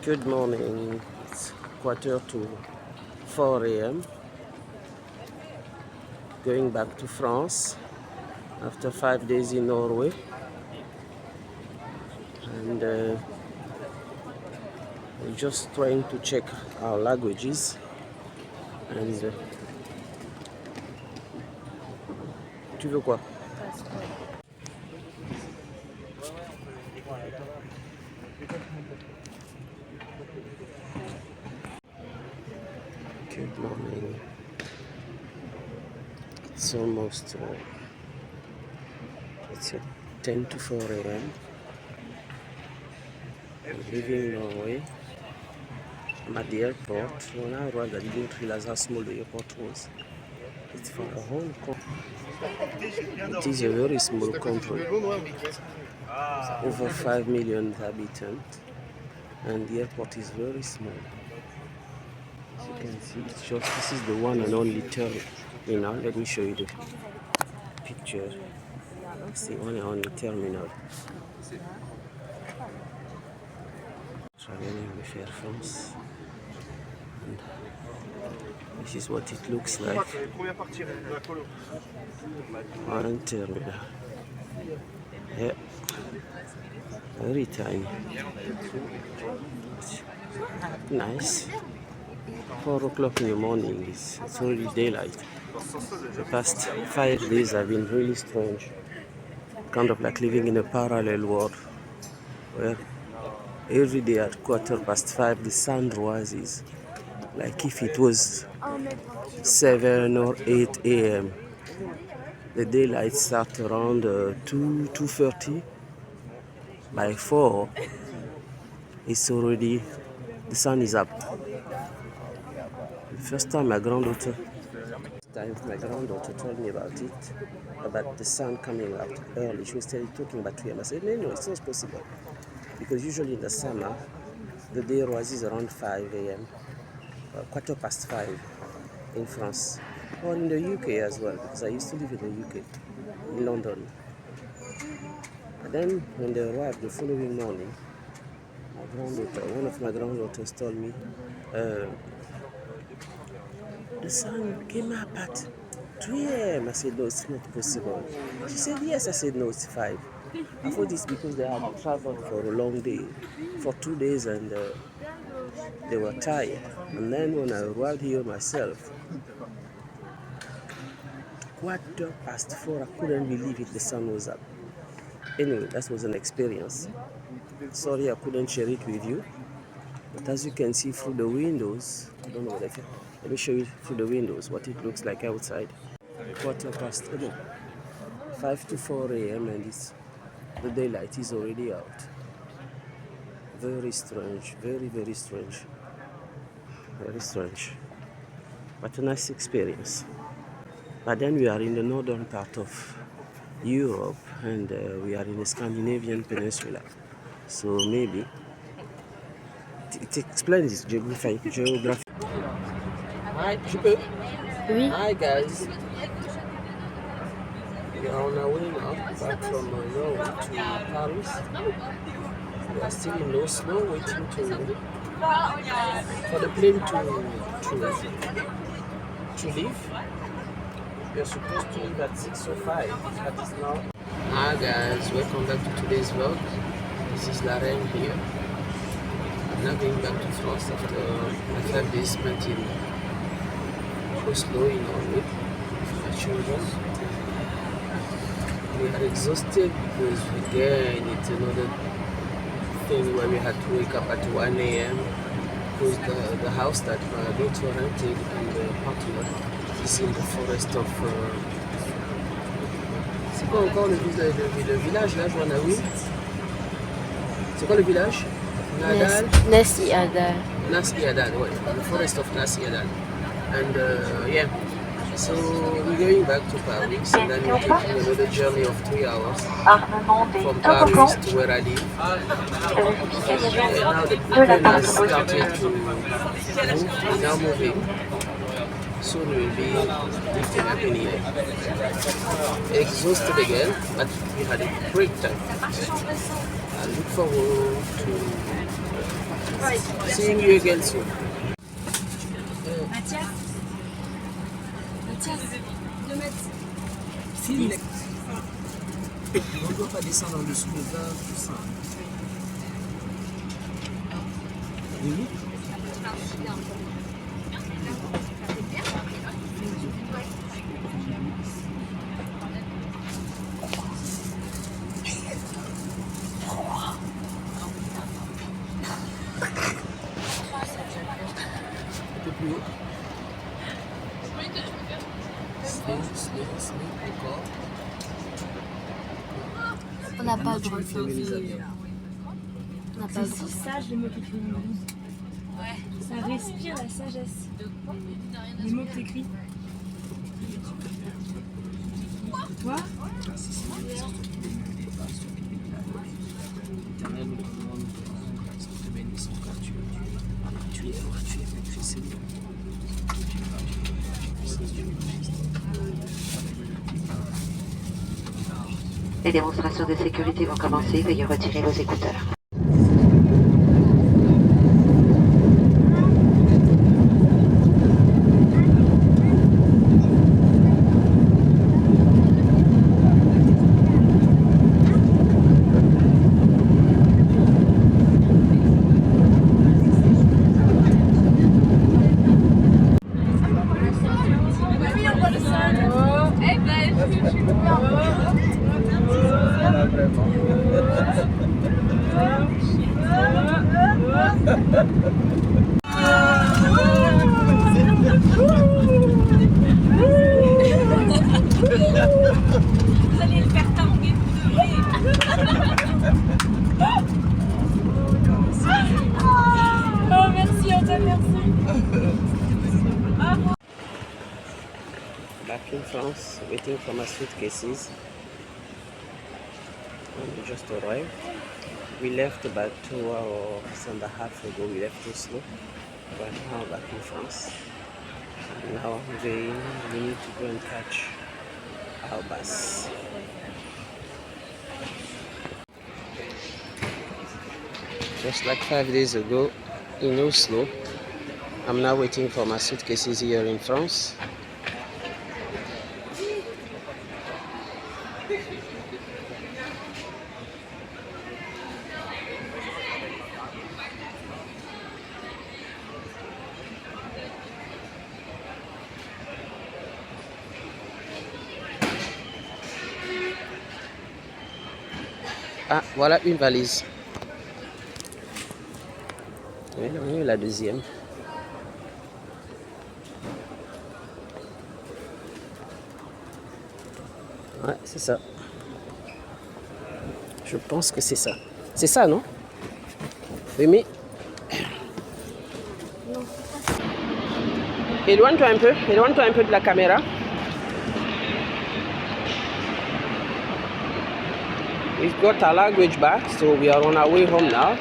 Good morning. It's 4:45 a.m. Going back to France after 5 days in Norway, and we're just trying to check our languages. And tu veux quoi? Good morning. It's almost it's at 10 to 4 a.m. I'm leaving Norway. I'm at the airport. When I arrived, I didn't realize how small the airport was. It's for a whole country. It is a very small country, over 5 million inhabitants, and the airport is very small. As you can see, this is the one and only terminal. Let me show you the picture. It's the one and only terminal. Traveling with Air France. And this is what it looks like. One terminal. Yeah. Very tiny. Nice. 4 o'clock in the morning. It's already daylight. The past 5 days have been really strange. Kind of like living in a parallel world where every day at 5:15 the sun rises, like if it was 7 or 8 a.m. The daylight starts around 2:30. By 4, it's already, the sun is up. The first time my granddaughter told me about it, about the sun coming out early. She was talking about 3 a.m. I said, no, it's not possible. Because usually in the summer, the day rises around 5 a.m., 5:15 in France, or in the UK as well, because I used to live in the UK, in London. And then when they arrived the following morning, one of my granddaughters told me, the sun came up at 3 a.m. I said, no, it's not possible. She said, yes. I said, no, it's 5. I thought it's because they had traveled for a long day, for 2 days, and they were tired. And then when I arrived here myself, 4:15, I couldn't believe it, the sun was up. Anyway, that was an experience. Sorry I couldn't share it with you, but as you can see through the windows, I don't know what I feel. Let me show you through the windows what it looks like outside. 5 to 4 a.m. and the daylight is already out. Very strange, very, very strange. Very strange. But a nice experience. But then we are in the northern part of Europe, and we are in the Scandinavian peninsula. So maybe it explains its geography. Hi, Oui. Hi guys. We are on our way now back from Norway to Paris. We are still in Oslo waiting for the plane to leave. We are supposed to leave at 6:05. That is now. Hi guys, welcome back to today's vlog. This is Laren here. I'm now going back to France after my 5 days spent in Oslo in Norway with my children. We are exhausted because again it's another thing where we had to wake up at 1 a.m. because the house that my daughter rented and the partner is in the forest of c'est quoi encore le village là, Joannaoui? C'est quoi le village? Nadal? Nas-i-Adal. Nas-i-Adal, ouais, the forest of Nas-i-Adal. And yeah, so we're going back to Paris, and then we're taking another journey of 3 hours from Paris to where I live. And now the plane has started to move, we're now moving. Soon we'll be lifting up in here. Exhausted again, but we had a great time. I look forward to Seeing you again soon. Mathias, Mathias, 2 mètres. Si, on ne doit pas descendre en dessous de 20%. Oui. Un peu plus haut. Slow, encore. On n'a pas Tu veux filmer les avions. On n'a pas C'est si sage les mots que tu écris. Ouais. Ça respire la sagesse. Les mots que tu écris. Toi Les démonstrations de sécurité vont commencer, veuillez retirer vos écouteurs. Vous allez le faire tanguer pour de vrai. Oh merci Antoine, merci. Back in France, waiting for my suitcases. We just arrived. We left about 2 hours and a half ago. We left Oslo. Right now back in France. And now we need to go and catch our bus. Just like 5 days ago in Oslo, I'm now waiting for my suitcases here in France. Ah, voilà une valise. Oui, la deuxième. Ouais, c'est ça. Je pense que c'est ça. C'est ça, non? Oui, mais... Éloigne-toi un peu de la caméra. We've got our luggage back, so we are on our way home now.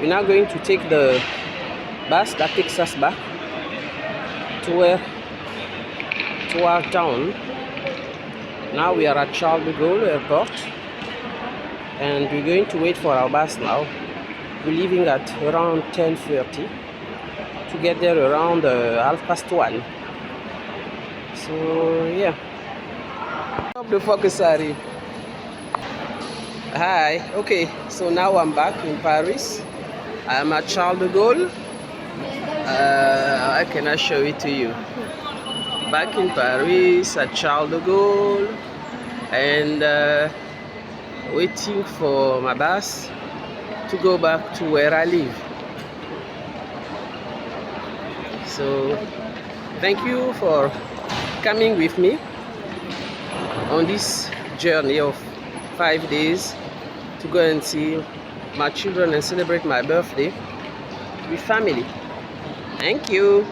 We're now going to take the bus that takes us back to our town. Now we are at Charles de Gaulle Airport, and we're going to wait for our bus now. We're leaving at around 10:30 to get there around 1:30. So yeah. The fuck is that? Hi, okay, so now I'm back in Paris. I'm at Charles de Gaulle. I cannot show it to you. Back in Paris at Charles de Gaulle, and waiting for my bus to go back to where I live. So thank you for coming with me on this journey of 5 days to go and see my children and celebrate my birthday with family. Thank you.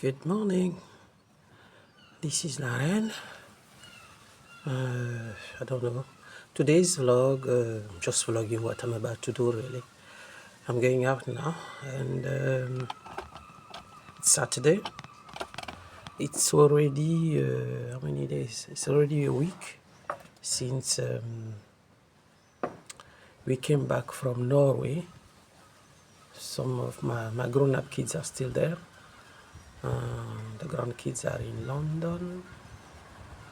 Good morning. This is Naren. I don't know. Today's vlog, just vlogging what I'm about to do really. I'm going out now and it's Saturday. It's already, how many days? It's already a week since we came back from Norway. Some of my grown-up kids are still there. The grandkids are in London.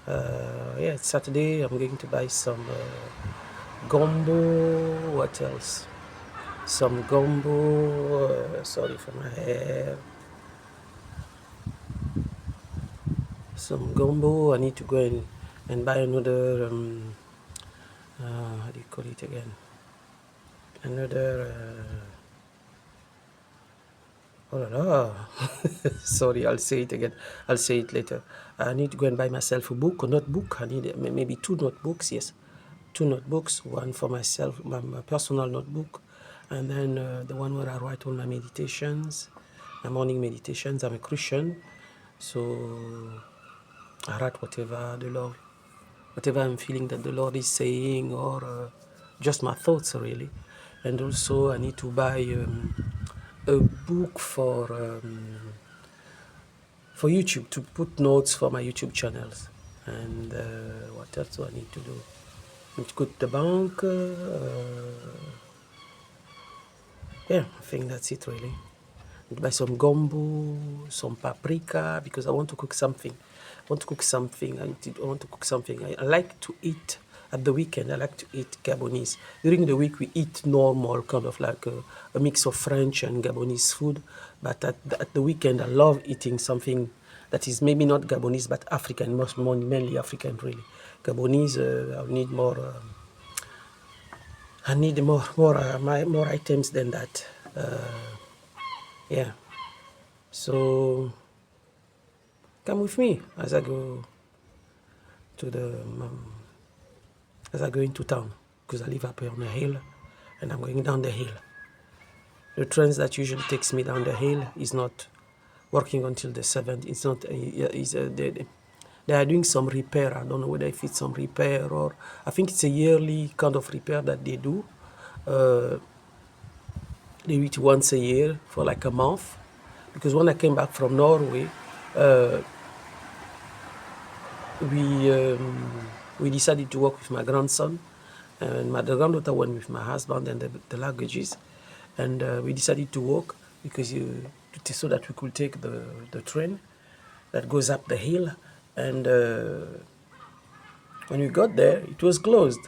Yeah, it's Saturday. I'm going to buy some gumbo. What else? Some gumbo. Sorry for my hair. Some gumbo. I need to go and buy another. How do you call it again? Another. Oh la la. Sorry, I'll say it again. I'll say it later. I need to go and buy myself a book, a notebook. I need maybe 2 notebooks, yes. 2 notebooks, one for myself, my personal notebook, and then the one where I write all my meditations, my morning meditations. I'm a Christian, so I write whatever I'm feeling that the Lord is saying, or just my thoughts really. And also I need to buy a book for YouTube, to put notes for my YouTube channels. And what else do I need to do? I need to go to the bank. Yeah, I think that's it really. I need to buy some gumbo, some paprika, because I want to cook something. I want to cook something. I like to eat at the weekend. I like to eat Gabonese. During the week, we eat normal, kind of like a mix of French and Gabonese food. But at the weekend, I love eating something that is maybe not Gabonese, but African, mainly African, really. Gabonese, I need more. I need more items than that. Yeah. So come with me as I go to as I go into town, because I live up here on a hill and I'm going down the hill. The trains that usually takes me down the hill is not working until the 7th. It's not. They are doing some repair. I don't know whether if it's some repair or I think it's a yearly kind of repair that they do. They do it once a year for like a month. Because when I came back from Norway, we decided to work with my grandson, and the granddaughter went with my husband and the luggages, and we decided to walk because so that we could take the train that goes up the hill. And when we got there, it was closed.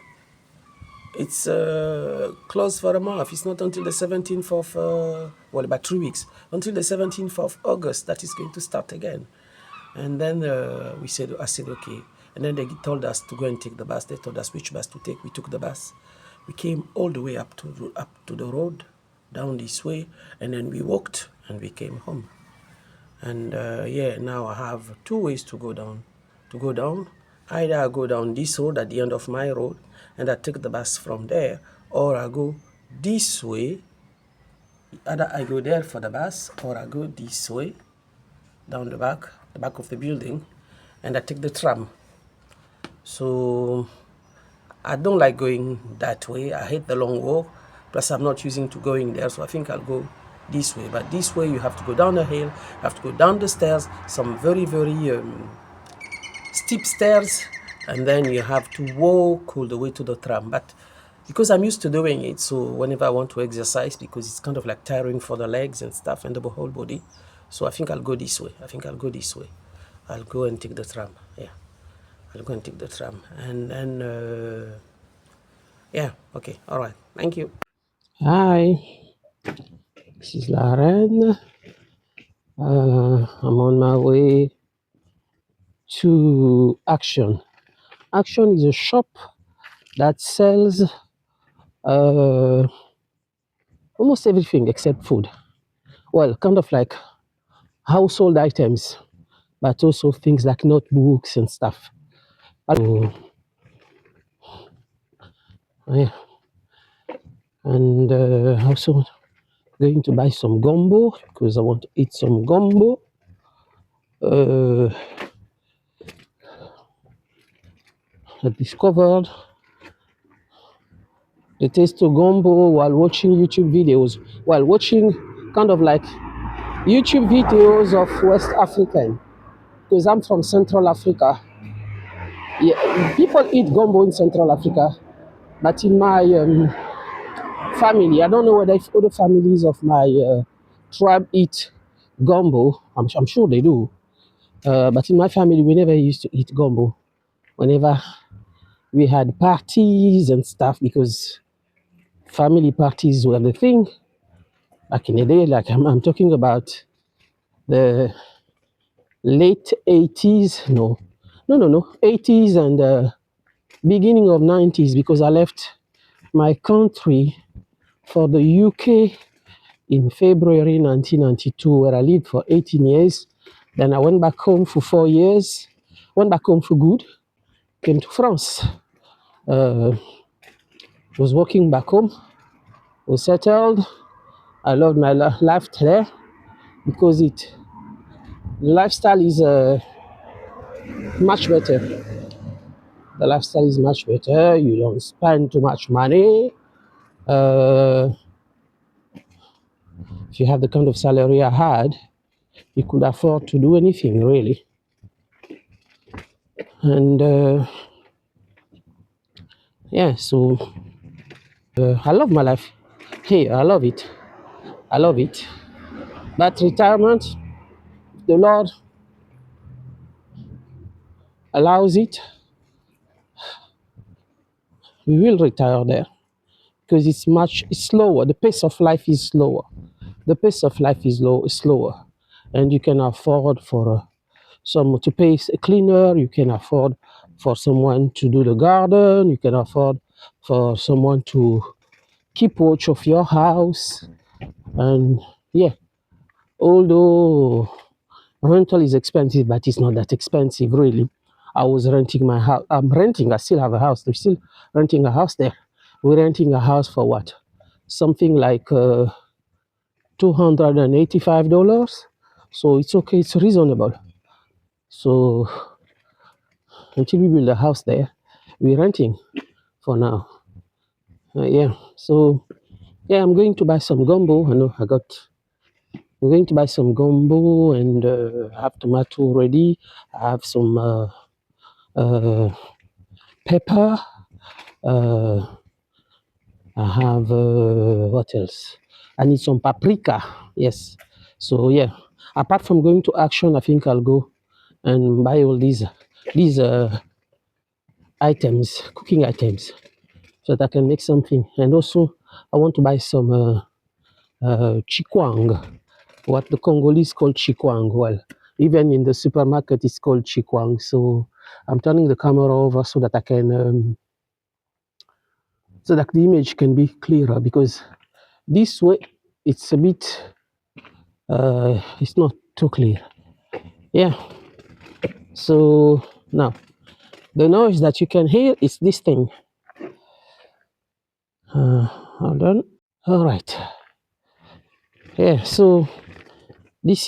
It's closed for a month. It's not until the 17th of, well, about 3 weeks, until the 17th of August that is going to start again. And then I said, okay. And then they told us to go and take the bus. They told us which bus to take. We took the bus. We came all the way up to the road, down this way, and then we walked and we came home. And yeah, now I have 2 ways to go down. Either I go down this road at the end of my road and I take the bus from there, or I go this way. Either I go there for the bus, or I go this way down the back of the building, and I take the tram. So I don't like going that way. I hate the long walk. Plus, I'm not using to going there, so I think I'll go this way. But this way, you have to go down the hill, you have to go down the stairs, some very, very steep stairs, and then you have to walk all the way to the tram. But because I'm used to doing it, so whenever I want to exercise, because it's kind of like tiring for the legs and stuff and the whole body, so I think I'll go this way. I'll go and take the tram. Yeah, I'll go and take the tram. And then, yeah, okay, all right. Thank you. Hi, this is Laren. I'm on my way to Action. Action is a shop that sells almost everything except food. Well, kind of like household items, but also things like notebooks and stuff. So, yeah. And also going to buy some gumbo because I want to eat some gumbo. uh, I discovered the taste of gumbo while watching YouTube videos, while watching kind of like YouTube videos of West African, because I'm from Central Africa. Yeah, people eat gumbo in Central Africa, but in my family, I don't know whether if other families of my tribe eat gumbo. I'm sure they do. But in my family, we never used to eat gumbo. Whenever we had parties and stuff, because family parties were the thing back in the day. Like I'm talking about the late 80s. No, 80s and beginning of 90s, because I left my country for the UK in February 1992, where I lived for 18 years. Then I went back home for 4 years, went back home for good, came to France. Uh, was working back home, was settled. I loved my life there because the lifestyle is much better. The lifestyle is much better. You don't spend too much money. Uh, if you have the kind of salary I had, you could afford to do anything really. And yeah, so I love my life. Hey, I love it. I love it. But retirement, the Lord allows it, we will retire there because it's slower. The pace of life is slower. The pace of life is slower, and you can afford for someone to pay a cleaner. You can afford for someone to do the garden. You can afford for someone to keep watch of your house. And yeah, although rental is expensive, but it's not that expensive really. I was renting my house. I'm renting. I still have a house. We're still renting a house there. We're renting a house for what? Something like $285. So it's okay. It's reasonable. So until we build a house there, we're renting for now. Yeah. So yeah, I'm going to buy some gumbo. I know I got. I'm going to buy some gumbo and have tomato ready. I have some pepper. Uh, I have what else? I need some paprika. Yes. So yeah. Apart from going to Action, I think I'll go and buy all these items, cooking items, so that I can make something. And also, I want to buy some chikwang, what the Congolese call chikwang. Well, even in the supermarket, it's called chikwang. So I'm turning the camera over so that I can, so that the image can be clearer, because this way it's a bit, it's not too clear. Yeah. So now the noise that you can hear is this thing. Hold on. All right. Yeah. So this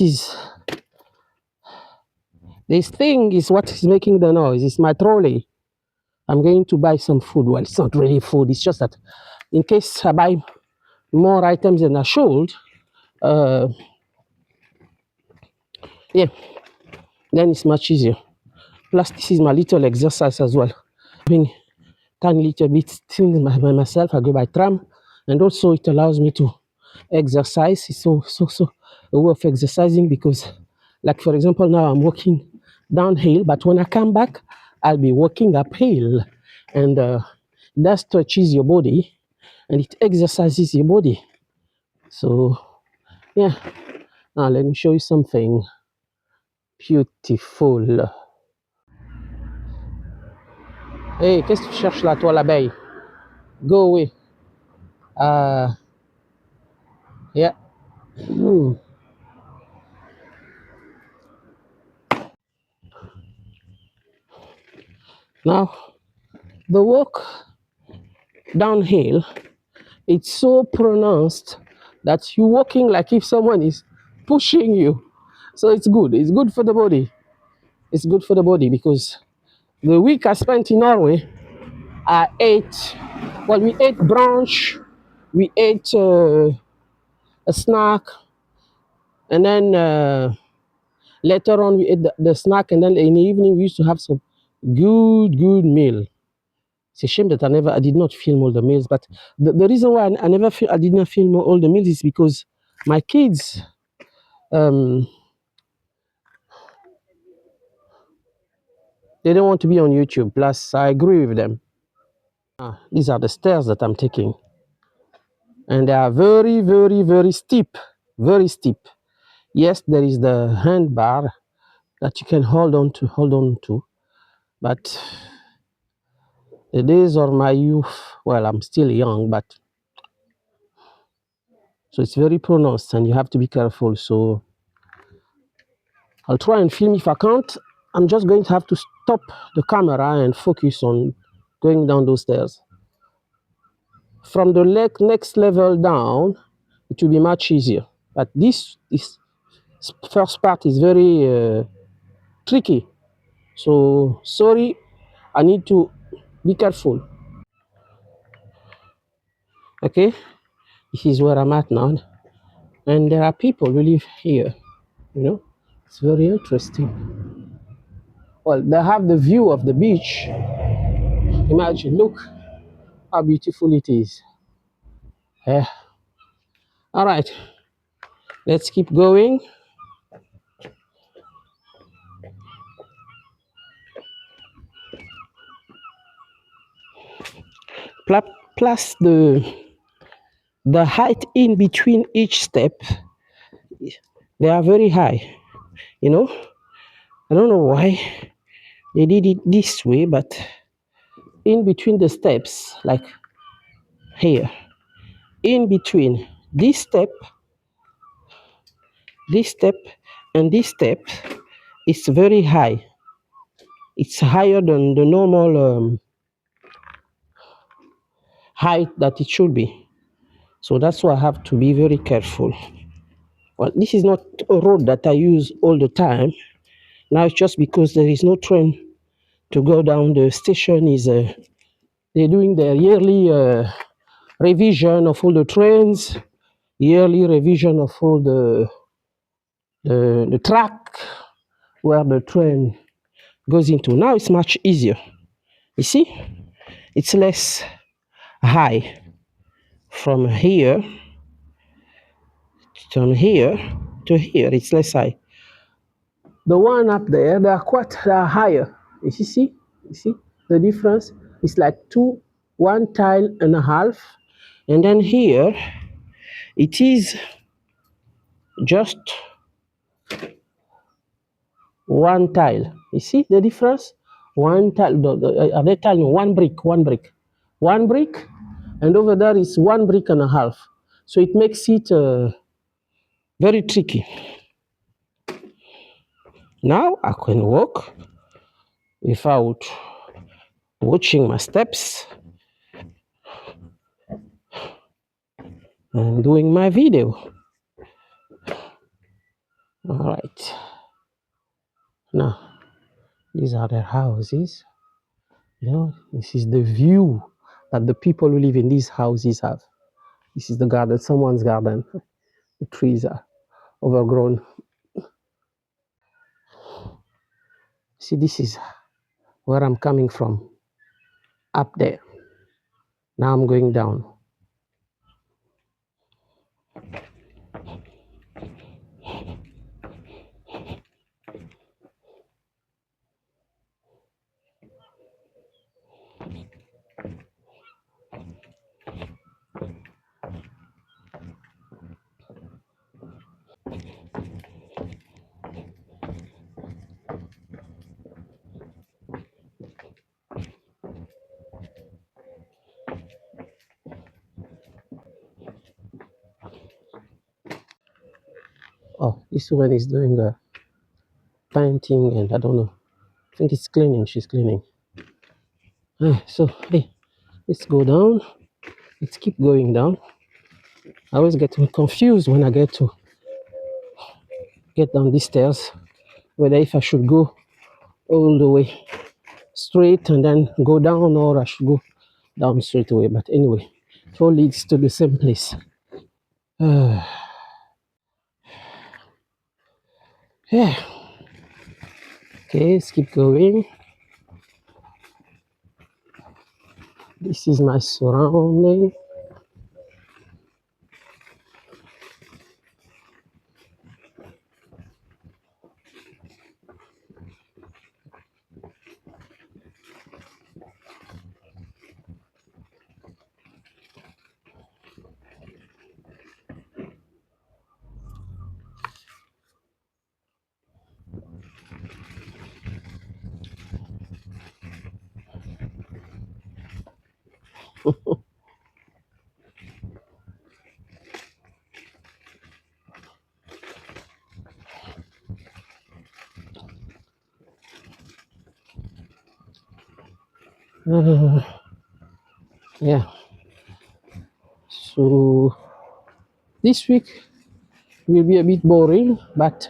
thing is what is making the noise. It's my trolley. I'm going to buy some food. Well, it's not really food. It's just that in case I buy more items than I should, uh, yeah, then it's much easier. Plus, this is my little exercise as well. Doing tiny little bit things by myself. I go by tram, and also it allows me to exercise. It's so a way of exercising, because, like for example, now I'm walking downhill, but when I come back, I'll be walking uphill, and that stretches your body and it exercises your body. So yeah, now let me show you something beautiful. Hey, qu'est-ce que tu cherches là, toi, l'abeille? Go away. Yeah. Hmm. Now, the walk downhill, it's so pronounced that you're walking like if someone is pushing you. So it's good. It's good for the body. It's good for the body because the week I spent in Norway, I ate, well, we ate brunch, we ate a snack, and then later on we ate the snack, and then in the evening we used to have some good meal. It's a shame that I did not film all the meals, but the reason why I did not film all the meals is because my kids, um, they don't want to be on YouTube. Plus, I agree with them. These are the stairs that I'm taking, and they are very steep, very steep. Yes, there is the hand bar that you can hold on to, but the days of my youth, well, I'm still young, but so it's very pronounced, and you have to be careful. So I'll try and film. If I can't, I'm just going to have to stop the camera and focus on going down those stairs. From the next level down, it will be much easier. But this first part is very tricky. So sorry, I need to be careful. Okay, this is where I'm at now, and there are people who live here. You know, it's very interesting. Well, they have the view of the beach. Imagine, look how beautiful it is. Yeah. All right, let's keep going. Plus the height in between each step, they are very high. You know, I don't know why they did it this way, but in between the steps, like here, in between this step, and this step, it's very high. It's higher than the normal height that it should be. So that's why I have to be very careful. Well, this is not a road that I use all the time. Now it's just because there is no train to go down. The station is they're doing their yearly revision of all the trains, yearly revision of all the track where the train goes into. Now it's much easier. You see, it's less high from here to here to here. It's less high. The one up there, they are higher. You see? You see the difference? It's like one tile and a half, and then here it is just one tile. You see the difference? One tile. Are they telling me one brick, and over there is one brick and a half. So it makes it very tricky. Now I can walk without watching my steps and doing my video. All right. Now, these are their houses. You know, this is the view that the people who live in these houses have. This is the garden, someone's garden. The trees are overgrown. See, this is where I'm coming from. Up there. Now I'm going down. Oh, this woman is doing a painting, and I don't know. I think it's cleaning. She's cleaning. So, hey, let's go down. Let's keep going down. I always get confused when I get get down these stairs, whether if I should go all the way straight and then go down, or I should go down straight away. But anyway, it all leads to the same place. Yeah. Okay, let's keep going. This is my surrounding. Yeah. So this week will be a bit boring, but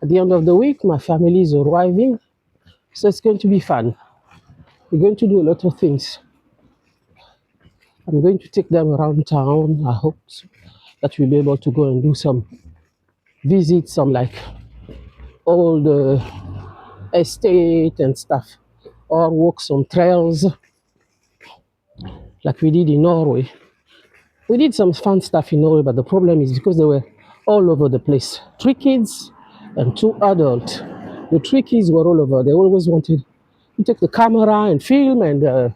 at the end of the week, my family is arriving, so it's going to be fun. We're going to do a lot of things. I'm going to take them around town. I hope that we'll be able to go and do some visits, some like all the estate and stuff, or walk some trails like we did in Norway. We did some fun stuff in Norway, but the problem is because they were all over the place. 3 kids and 2 adults. The 3 kids were all over. They always wanted to take the camera and film, and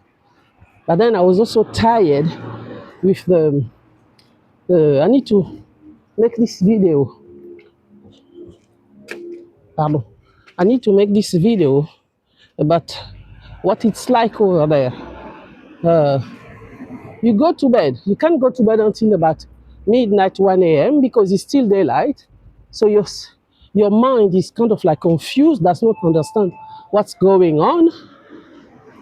but then I was also tired with the I need to make this video. Pardon. I need to make this video about what it's like over there. Uh, you go to bed. You can't go to bed until about midnight, 1 a.m. because it's still daylight. So your mind is kind of like confused, does not understand what's going on.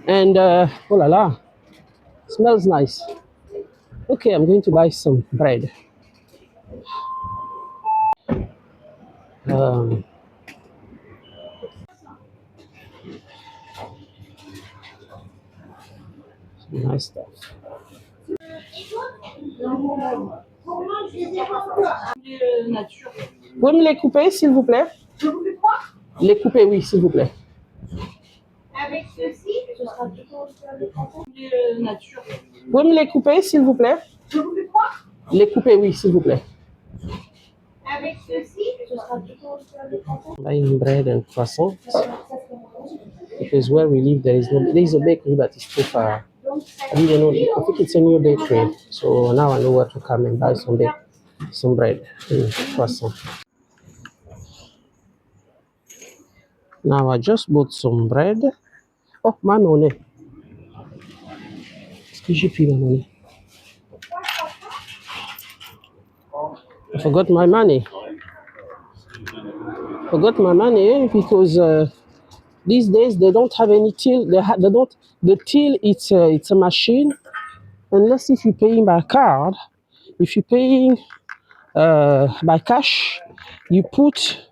And oh la la, smells nice. Okay, I'm going to buy some bread. Um, nice stuff. Vous pouvez me les couper, s'il vous plaît? Les couper, oui, s'il vous plaît. Avec ceci, ce sera toujours nature. Vous pouvez me les couper, s'il vous plaît? Je vous fais quoi? Les couper, oui, s'il vous plaît. Avec ceci, ce sera toujours buying bread and croissants. Because where we live, there is a bakery, but it's too far. I didn't know. I think it's a new bakery, so now I know where to come and buy some bread and croissant. Now I just bought some bread. Oh, my money. Est-ce que j'ai pris ma money? I forgot my money. Because these days they don't have any till. They don't. The till it's a machine. Unless if you're paying by card, if you're paying by cash, you put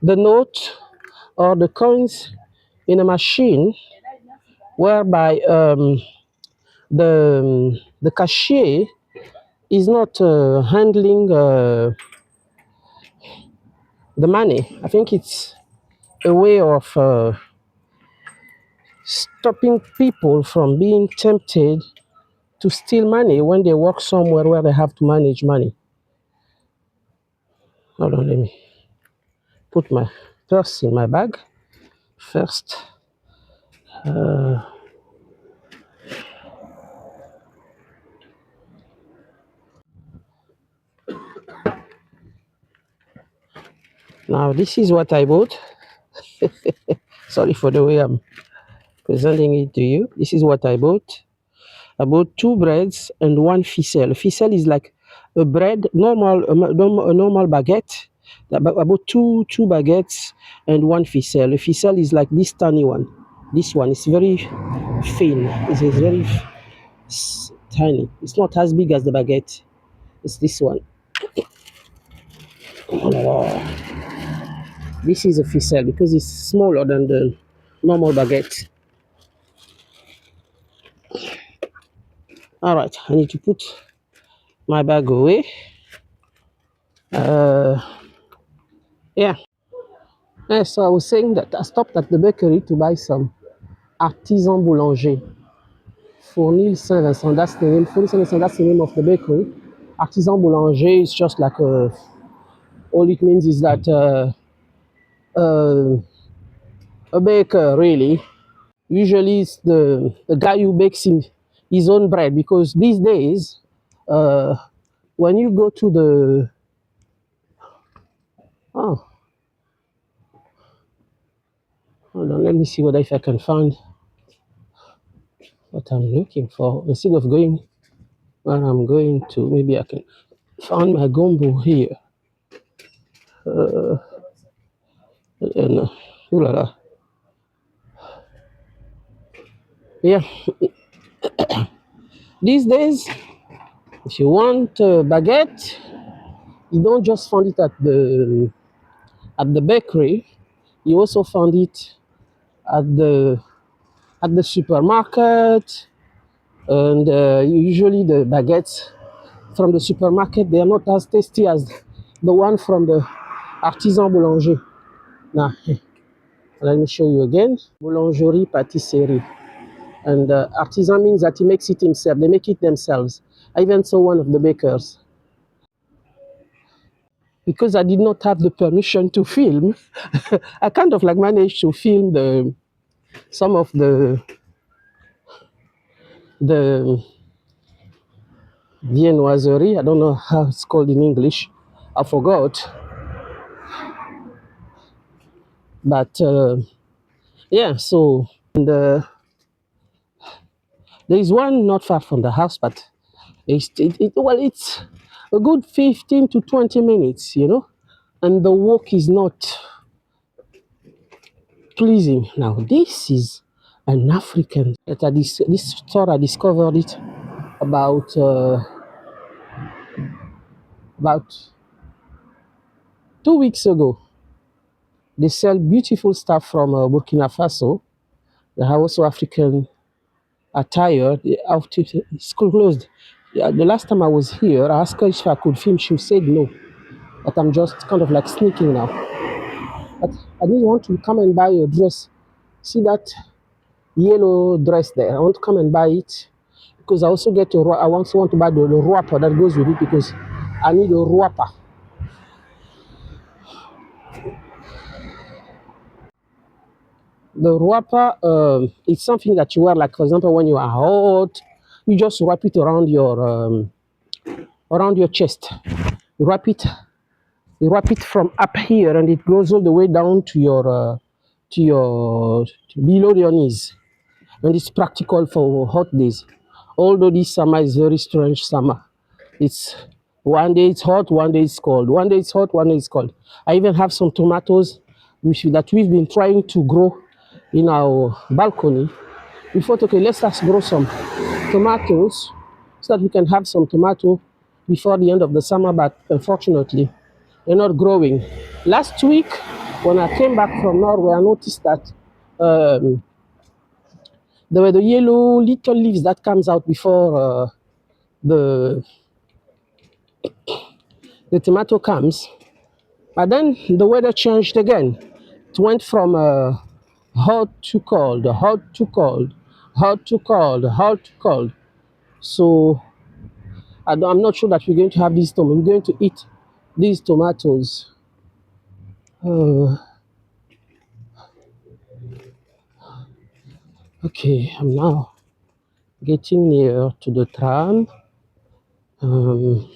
the note or the coins in a machine, whereby the cashier is not handling the money. I think it's a way of stopping people from being tempted to steal money when they work somewhere where they have to manage money. Hold on, let me put my purse in my bag first. Now this is what I bought. Sorry for the way I'm presenting it to you. This is what I bought. I bought 2 breads and 1 ficelle. Ficelle is like a bread, a normal baguette. I bought two baguettes and 1 ficelle. A ficelle is like this tiny one. This one is very thin. It's very tiny. It's not as big as the baguette. It's this one. Oh, This is a ficelle because it's smaller than the normal baguette. All right, I need to put my bag away. Uh, yeah. Yeah, so I was saying that I stopped at the bakery to buy some artisan boulanger. Fournil Saint-Vincent, that's the name. Fournil Saint-Vincent, that's the name of the bakery. Artisan boulanger is just like a, all it means is that uh, a baker really. Usually it's the guy who bakes his own bread because these days, uh, when you go to the, oh, hold on, let me see what if I can find what I'm looking for. Instead of going where I'm going to, maybe I can find my gumbo here. And, ooh la la. Yeah, these days, if you want a baguette, you don't just find it at the bakery. You also find it at the supermarket, and usually the baguettes from the supermarket they are not as tasty as the one from the artisan boulanger. Now, let me show you again. Boulangerie, pâtisserie, and artisan means that he makes it himself. They make it themselves. I even saw one of the bakers. Because I did not have the permission to film, I kind of like managed to film some of the viennoiserie. I don't know how it's called in English. I forgot. But yeah, so and, there is one not far from the house, but well, it's a good 15 to 20 minutes, and the walk is not pleasing. Now, this is an African that this store I discovered it about 2 weeks ago. They sell beautiful stuff from Burkina Faso. They have also African attire. It's closed. Yeah, the last time I was here, I asked her if I could film. She said no, but I'm just kind of like sneaking now. But I didn't want to come and buy a dress. See that yellow dress there? I want to come and buy it because I also I also want to buy the wrapper that goes with it because I need a wrapper. The wrapper, it's something that you wear, like for example, when you are hot, you just wrap it around your chest. You wrap it, you wrap it from up here, and it goes all the way down to below your knees, and it's practical for hot days. Although this summer is very strange summer. It's one day it's hot, one day it's cold. One day it's hot, one day it's cold. I even have some tomatoes that we've been trying to grow in our balcony. We thought, okay, let's just grow some tomatoes so that we can have some tomato before the end of the summer, but unfortunately, they're not growing. Last week, when I came back from Norway, I noticed that um, there were the yellow little leaves that comes out before the the tomato comes. But then the weather changed again. It went from hot to cold, hot to cold, hot to cold, hot to cold. So I'm not sure that we're going to have these tomatoes. We're going to eat these tomatoes. Uh, okay, I'm now getting near to the tram. Um,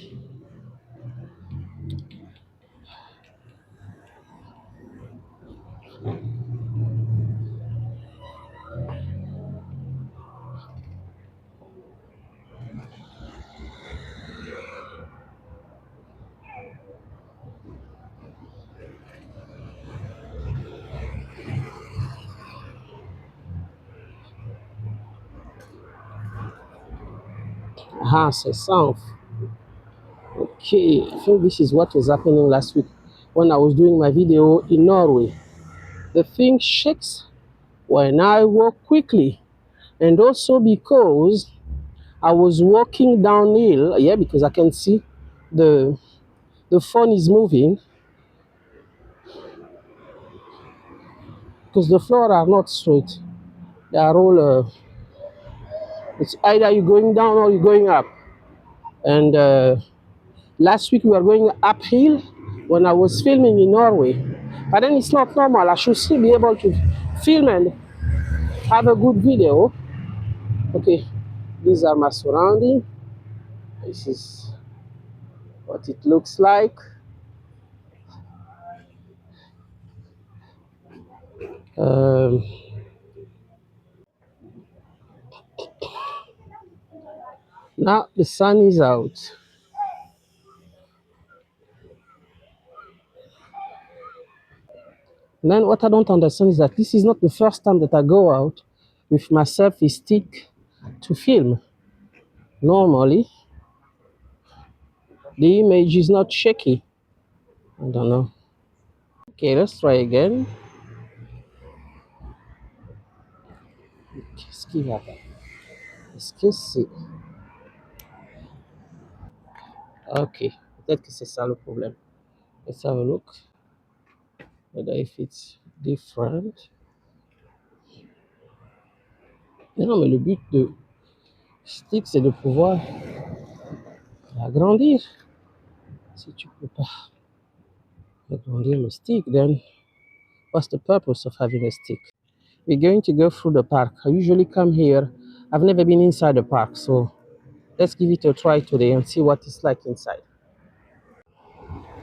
c'est ça. Okay, I think this is what was happening last week. when I was doing my video in Norway. The thing shakes when I walk quickly, and also because I was walking downhill. Yeah, because I can see the the phone is moving because the floor are not straight. They are all. It's either you're going down or you're going up. And last week we were going uphill when I was filming in Norway. But then it's not normal. I should still be able to film and have a good video. Okay, these are my surroundings. This is what it looks like. Um, Now the sun is out. And then what I don't understand is that this is not the first time that I go out with my selfie stick to film. Normally, the image is not shaky. I don't know. Okay, let's try again. Qu'est-ce qui va pas? Est-ce que c'est... Ok, peut-être que c'est ça le problème. Let's have a look. Whether if it's different. Mais non, mais le but de stick, c'est de pouvoir agrandir. Si tu peux pas agrandir le stick, then what's the purpose of having a stick? We're going to go through the park. I usually come here. I've never been inside the park, so let's give it a try today and see what it's like inside.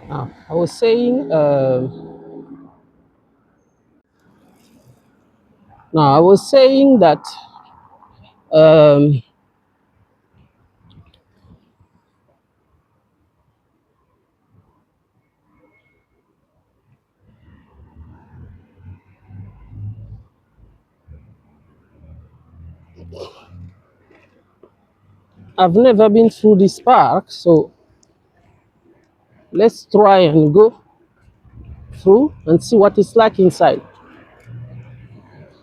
Now, I was saying, that um, I've never been through this park, so let's try and go through and see what it's like inside.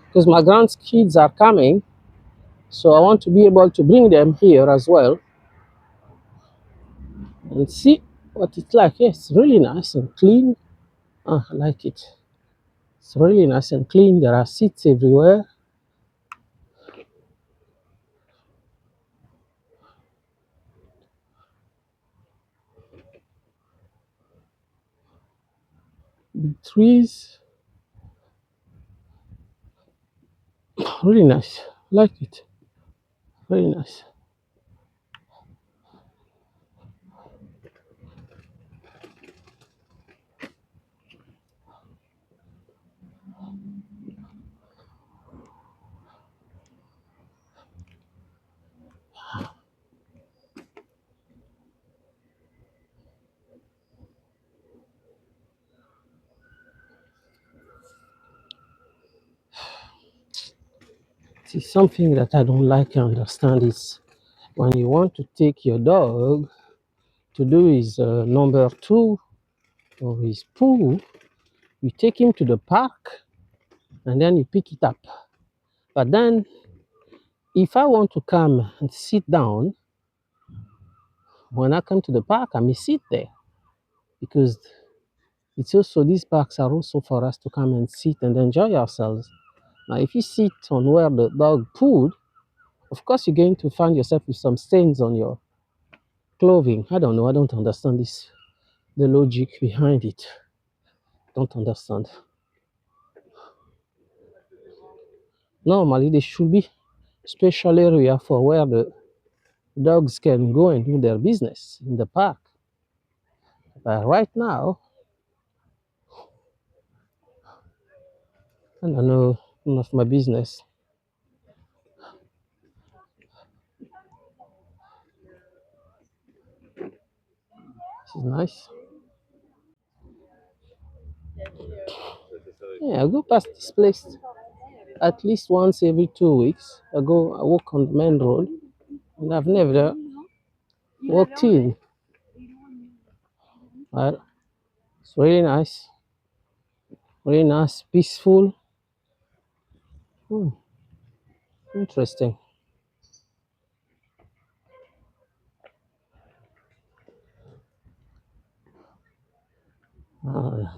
Because my grandkids are coming, so I want to be able to bring them here as well and see what it's like. Yes, it's really nice and clean. Ah, I like it. It's really nice and clean. There are seats everywhere. Big trees. Really nice. Like it. Very nice. See, something that I don't like and understand is when you want to take your dog to do his number two or his poo, you take him to the park and then you pick it up. But then, if I want to come and sit down, when I come to the park, I may sit there because it's also these parks are also for us to come and sit and enjoy ourselves. Now, if you sit on where the dog pooed, of course you're going to find yourself with some stains on your clothing. I don't know. I don't understand this. The logic behind it. Don't understand. Normally, there should be special area for where the dogs can go and do their business in the park. But right now, I don't know, none of my business. This is nice. Yeah, I go past this place at least once every 2 weeks. I walk on the main road, and I've never walked in. Right? It's really nice, peaceful. Hmm, interesting.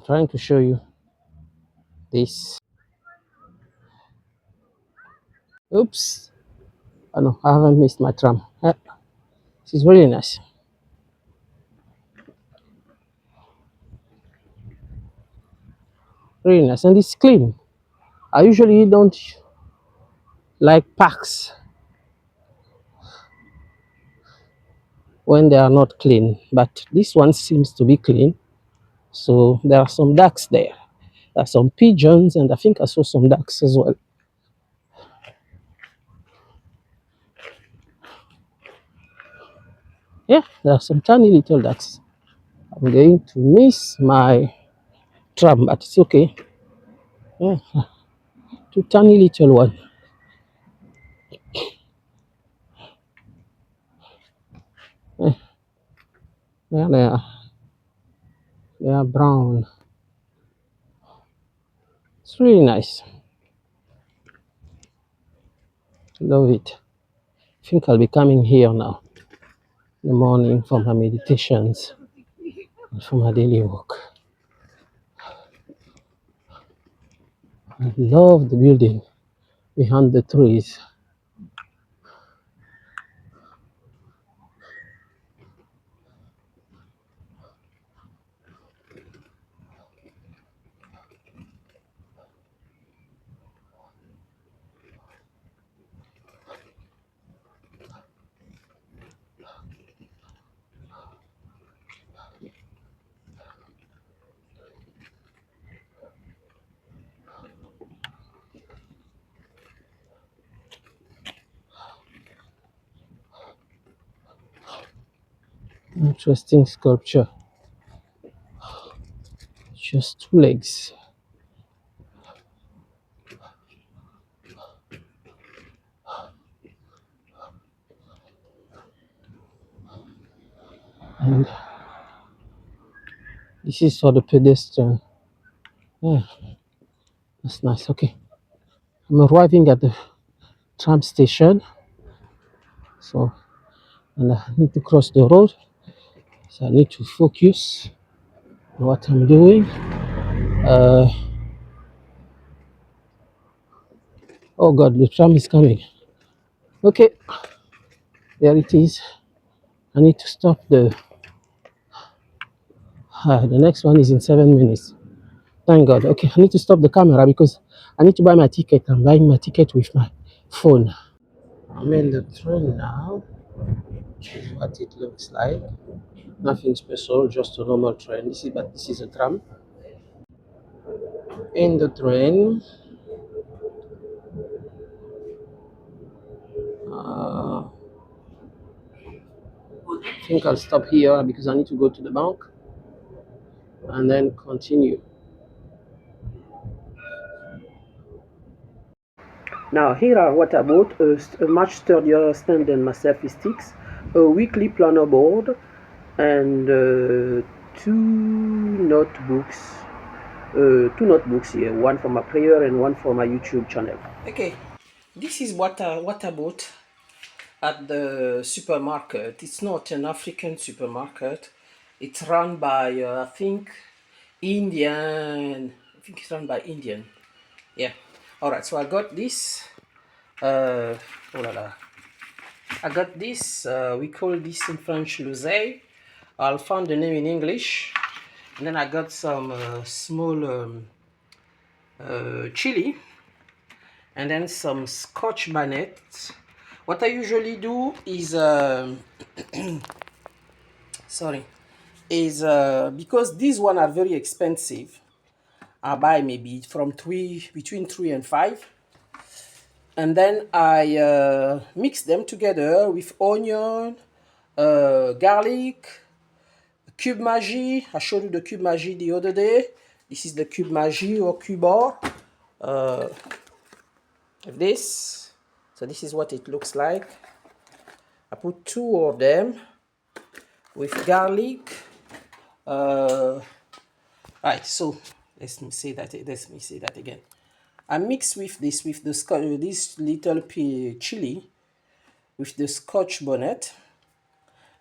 Trying to show you this. Oops. Oh no, I haven't missed my tram. This is really nice. Really nice. And it's clean. I usually don't like parks when they are not clean, but this one seems to be clean. So there are some ducks there. There are some pigeons, and I think I saw some ducks as well. Yeah, there are some tiny little ducks. I'm going to miss my tram, but it's okay. Yeah, two tiny little one. Yeah, yeah, they are brown. It's really nice. Love it. I think I'll be coming here now in the morning for my meditations and for my daily walk. I love the building behind the trees. Interesting sculpture. Just two legs. And this is for the pedestrian. Yeah, that's nice. Okay. I'm arriving at the tram station. So, and I need to cross the road. So I need to focus on what I'm doing. Uh, oh God, the tram is coming. Okay, there it is. I need to stop the next one is in 7 minutes. Thank God. Okay, I need to stop the camera because I need to buy my ticket. I'm buying my ticket with my phone. I'm in the train now. This is what it looks like. Nothing special, just a normal train. This is a tram. In the train, I think I'll stop here because I need to go to the bank and then continue. Now here are what I bought: a much sturdier stand than my selfie sticks, a weekly planner board, and two notebooks. Two notebooks here, one for my prayer and one for my YouTube channel. Okay, this is what I bought at the supermarket. It's not an African supermarket. It's run by I think Indian. I think it's run by Indian. Yeah. All right. So I got this. Oh la la. I got this. We call this in French l'oseille. I'll find the name in English. And then I got some small chili, and then some Scotch bonnet. What I usually do is, sorry, is because these one are very expensive. I buy maybe from between 3 and 5, and then I mix them together with onion, garlic, cube magie. I showed you the cube magie the other day. This is the cube magie or cubor. This. So this is what it looks like. I put two of them with garlic, Right, so let me say that again. I mix with this this little chili with the Scotch bonnet,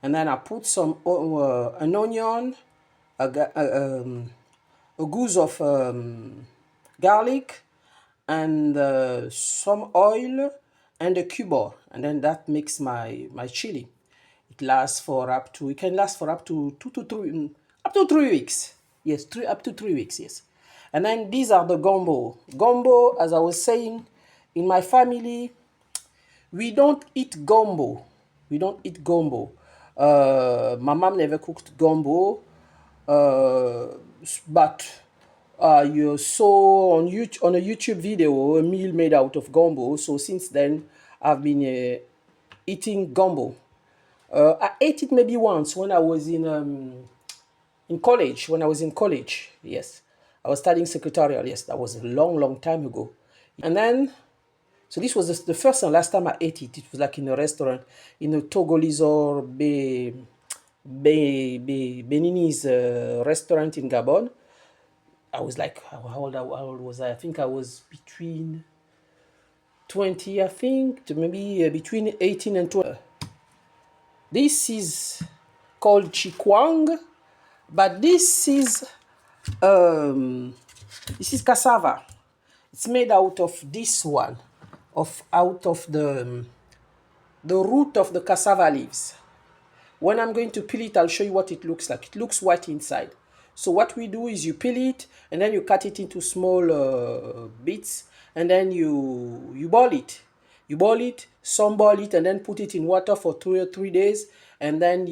and then I put some an onion, a goose of garlic, and some oil and a cubo, and then that makes my chili. It lasts for up to, it can last for up to 2 to 3 up to 3 weeks. Yes, up to 3 weeks. Yes, and then these are the gumbo. As I was saying, in my family we don't eat gumbo. We don't eat gumbo. My mom never cooked gumbo, but you saw on a YouTube video a meal made out of gumbo. So since then, I've been eating gumbo. I ate it maybe once when I was in college. When I was in college, yes, I was studying secretarial. Yes, that was a long time ago. And then, so this was the first and last time I ate it. It was like in a restaurant, in a Togolese or Beninese restaurant in Gabon. I was like, how old was I? I think I was between 20, I think, to maybe between 18 and 20. This is called chikwang, but this is cassava. It's made out of this one, out of the root of the cassava leaves. When I'm going to peel it, I'll show you what it looks like. It looks white inside. So what we do is you peel it, and then you cut it into small bits, and then you boil it. You boil it, some boil it, and then put it in water for 2 or 3 days. And then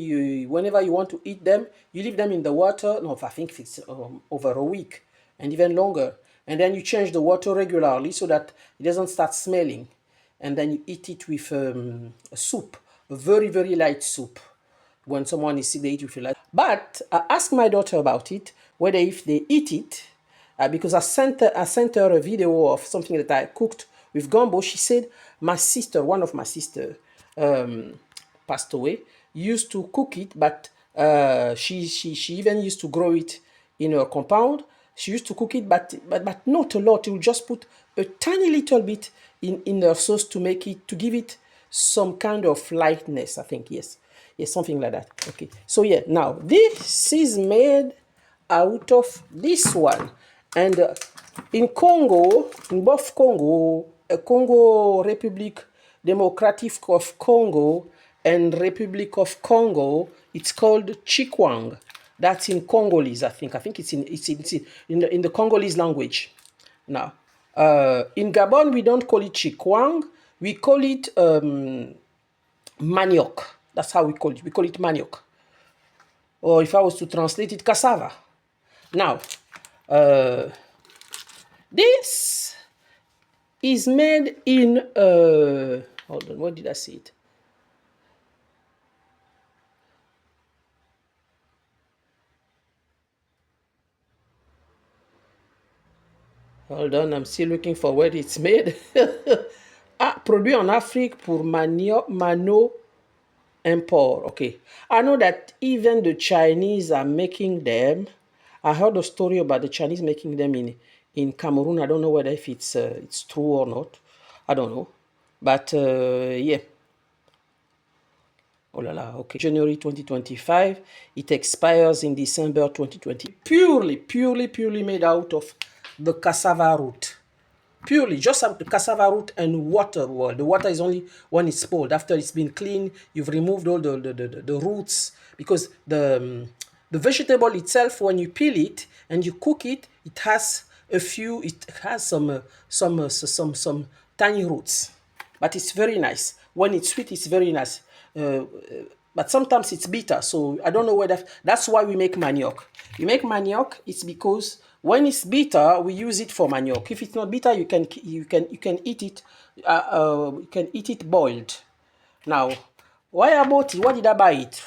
whenever you want to eat them, you leave them in the water. No, I think it's over a week and even longer. And then you change the water regularly so that it doesn't start smelling. And then you eat it with a soup, a very light soup. When someone is sick, they eat with a light. But I asked my daughter about it, whether if they eat it, because I sent her a video of something that I cooked with gumbo. She said one of my sister, passed away, used to cook it, but she even used to grow it in her compound. She used to cook it, but not a lot. You just put a tiny little bit in her sauce to give it some kind of lightness. I think yes, something like that. Okay, so yeah, now this is made out of this one, and in Congo, in both Congo Republic Democratic of Congo and Republic of Congo, it's called chikwang. That's in Congolese, I think. I think it's in the Congolese language. Now, in Gabon, we don't call it chikwang. We call it manioc. That's how we call it. We call it manioc. Or if I was to translate it, cassava. Now, this is made in, hold on, what did I say it? Hold on, I'm still looking for where it's made. Produit en Afrique pour Mano import. Okay. I know that even the Chinese are making them. I heard a story about the Chinese making them in Cameroon. I don't know whether if it's true or not. I don't know. But yeah. Oh la la, okay. January 2025. It expires in December 2020. Purely made out of the cassava root. Purely, just have the cassava root and water. Well, the water is only when it's boiled. After it's been cleaned, you've removed all the roots, because the vegetable itself, when you peel it and you cook it, it has some tiny roots, but it's very nice. When it's sweet, it's very nice. But sometimes it's bitter, so I don't know whether that's why we make manioc. We make manioc. It's because when it's bitter, we use it for manioc. If it's not bitter, you can eat it. You can eat it boiled. Now, why I bought it? Why did I buy it?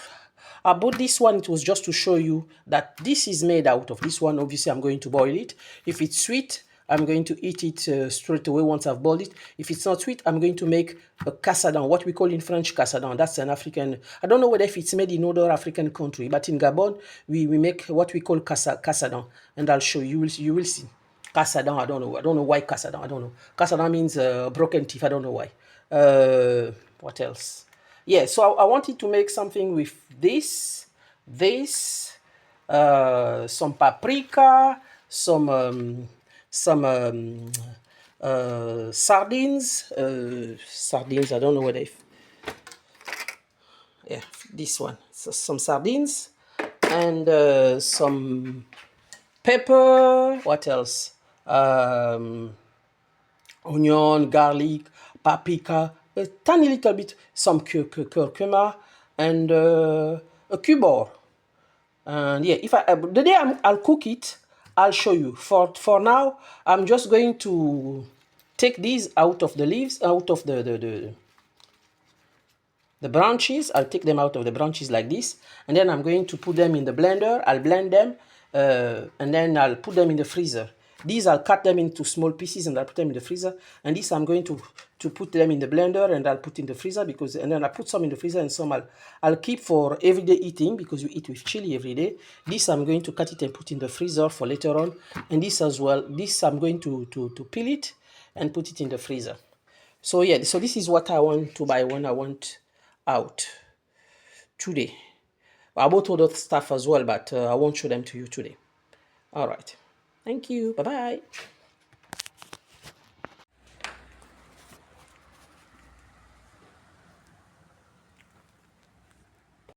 I bought this one. It was just to show you that this is made out of this one. Obviously, I'm going to boil it. If it's sweet, I'm going to eat it straight away once I've boiled it. If it's not sweet, I'm going to make a cassadan, what we call in French cassadan. That's an African, I don't know whether if it's made in other African country, but in Gabon, we make what we call cassadan. And I'll show you, you will see. Cassadan, I don't know why cassadan, I don't know. Cassadan means broken teeth, I don't know why. What else? Yeah, so I wanted to make something with this, some paprika, some sardines. Sardines, I don't know what if. Yeah, this one. So some sardines and some pepper. What else? Onion, garlic, paprika, a tiny little bit, some curcuma, and a cubor. And yeah, if the day I'll cook it, I'll show you. For now, I'm just going to take these out of the leaves, out of the branches. I'll take them out of the branches like this, and then I'm going to put them in the blender. I'll blend them, and then I'll put them in the freezer. These I'll cut them into small pieces and I'll put them in the freezer. And this I'm going to put them in the blender and I'll put in the freezer and then I put some in the freezer and some I'll keep for everyday eating because you eat with chili every day. This I'm going to cut it and put in the freezer for later on. And this as well. This I'm going to peel it and put it in the freezer. So yeah, so this is what I want to buy when I want out today. I bought other stuff as well, but I won't show them to you today. All right. Thank you. Bye-bye.